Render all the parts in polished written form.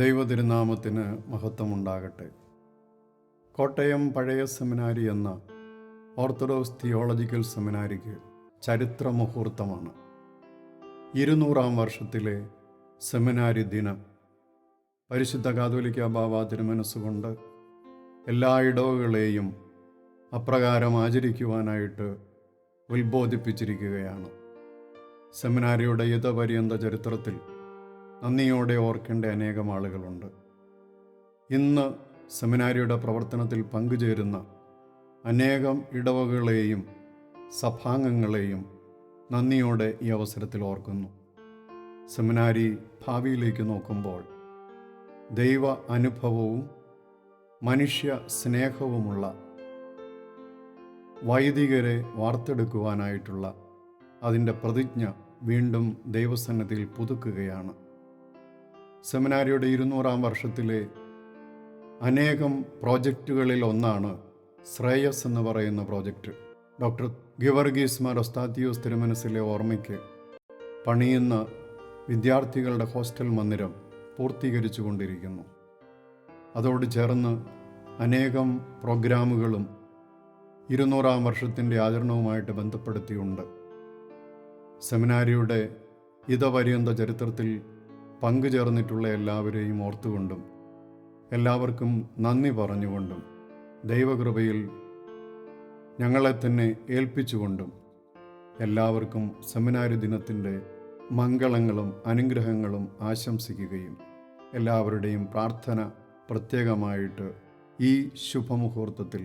ദൈവതിരുനാമത്തിന് മഹത്വമുണ്ടാകട്ടെ. കോട്ടയം പഴയ സെമിനാരി എന്ന ഓർത്തഡോക്സ് തിയോളജിക്കൽ സെമിനാരിക്ക് ചരിത്ര മുഹൂർത്തമാണ്. 200-ാം വർഷത്തിലെ സെമിനാരി ദിനം പരിശുദ്ധ കാതോലിക്ക ബാവ തിരുമനസ്സുകൊണ്ട് എല്ലാ ഇടവകളെയും അപ്രകാരം ആചരിക്കുവാനായിട്ട് ഉത്ബോധിപ്പിച്ചിരിക്കുകയാണ്. സെമിനാരിയുടെ യുദ്ധപര്യന്ത ചരിത്രത്തിൽ നന്ദിയോടെ ഓർക്കേണ്ട അനേകം ആളുകളുണ്ട്. ഇന്ന് സെമിനാരിയുടെ പ്രവർത്തനത്തിൽ പങ്കുചേരുന്ന അനേകം ഇടവകളെയും സഭാംഗങ്ങളെയും നന്ദിയോടെ ഈ അവസരത്തിൽ ഓർക്കുന്നു. സെമിനാരി ഭാവിയിലേക്ക് നോക്കുമ്പോൾ ദൈവ അനുഭവവും മനുഷ്യ സ്നേഹവുമുള്ള വൈദികരെ വാർത്തെടുക്കുവാനായിട്ടുള്ള അതിൻ്റെ പ്രതിജ്ഞ വീണ്ടും ദൈവസന്നിധിയിൽ പുതുക്കുകയാണ്. സെമിനാരിയുടെ 200-ാം വർഷത്തിലെ അനേകം പ്രോജക്റ്റുകളിൽ ഒന്നാണ് ശ്രേയസ് എന്ന് പറയുന്ന പ്രോജക്റ്റ്. ഡോക്ടർ ഗിവർഗീസ് മാർ ഒസ്താത്തിയോസ് തിരുമനസിലെ ഓർമ്മയ്ക്ക് പണിയുന്ന വിദ്യാർത്ഥികളുടെ ഹോസ്റ്റൽ മന്ദിരം പൂർത്തീകരിച്ചു കൊണ്ടിരിക്കുന്നു. അതോട് ചേർന്ന് അനേകം പ്രോഗ്രാമുകളും 200-ാം വർഷത്തിൻ്റെ ആചരണവുമായിട്ട് ബന്ധപ്പെടുത്തിയുണ്ട്. സെമിനാരിയുടെ യുദ്ധപര്യന്ത ചരിത്രത്തിൽ പങ്കുചേർന്നിട്ടുള്ള എല്ലാവരെയും ഓർത്തുകൊണ്ടും എല്ലാവർക്കും നന്ദി പറഞ്ഞുകൊണ്ടും ദൈവകൃപയിൽ ഞങ്ങളെ തന്നെ ഏൽപ്പിച്ചുകൊണ്ടും എല്ലാവർക്കും സെമിനാരി ദിനത്തിൻ്റെ മംഗളങ്ങളും അനുഗ്രഹങ്ങളും ആശംസിക്കുകയും എല്ലാവരുടെയും പ്രാർത്ഥന പ്രത്യേകമായിട്ട് ഈ ശുഭമുഹൂർത്തത്തിൽ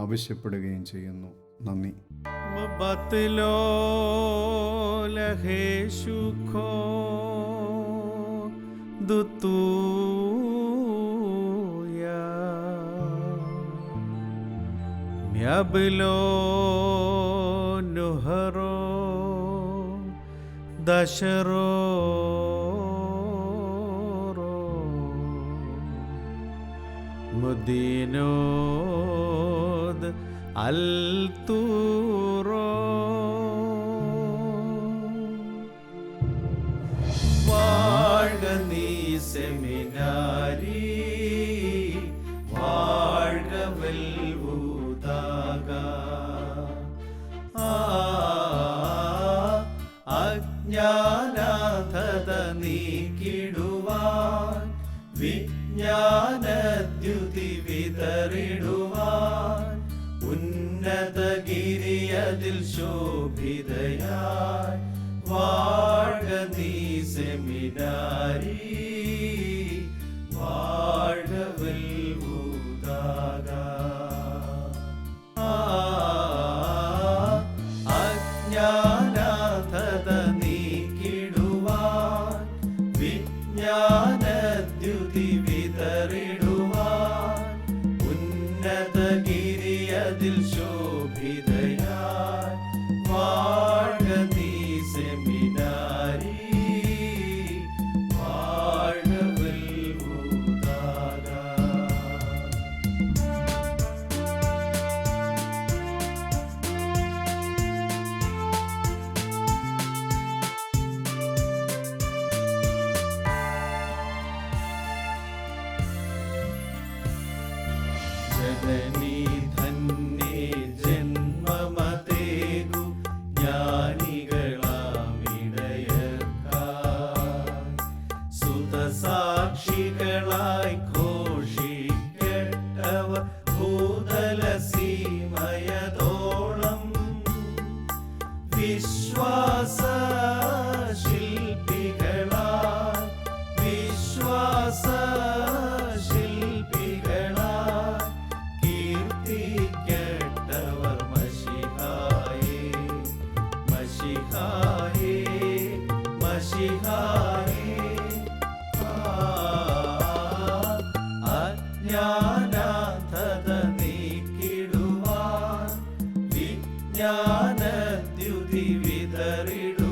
ആവശ്യപ്പെടുകയും ചെയ്യുന്നു. നന്ദി. Miabilo nuharo dasharo mudinod alturo வாழ்க நீ செமினாரி வாழ்க வெல்வுதாக അജ്ഞാനാഥത നീക്കിടുവാൻ വിജ്ഞാനദ്യുതി വിതറിടുവാൻ ഉന്നതഗിരിയതിൽ ശോഭിതയായി வாழ்க നീ സെമിനാരി வாழ்க വെൽവുதாக അജ്ഞാനാഥത നീക്കിടുവാൻ വിജ്ഞാനദ്യുതി വിതറിടുവാൻ ഉന്നതഗിരിയതിൽ ശോഭിതയായി வாழ்க നീ സെമിനാരി வாழ்க വെൽവുதாக ജനനീ ധന്യേ ജന്മമതേകു ജ്ഞാനികളാമിടയർക്കായി സുതസാക്ഷികളായി ഘോഷിക്കട്ടവർ ഭൂതലസീമയതോളം വിശ്വാസ ശില്പികളായി വിശ്വാസ ശില്പികളായി കീർത്തിക്കട്ടവർ മശിഹായേ മശിഹായേ മശിഹായേ അജ്ഞാനാഥത നീക്കിടുവാൻ വിജ്ഞാനദ്യുതി വിതറിടുവാൻ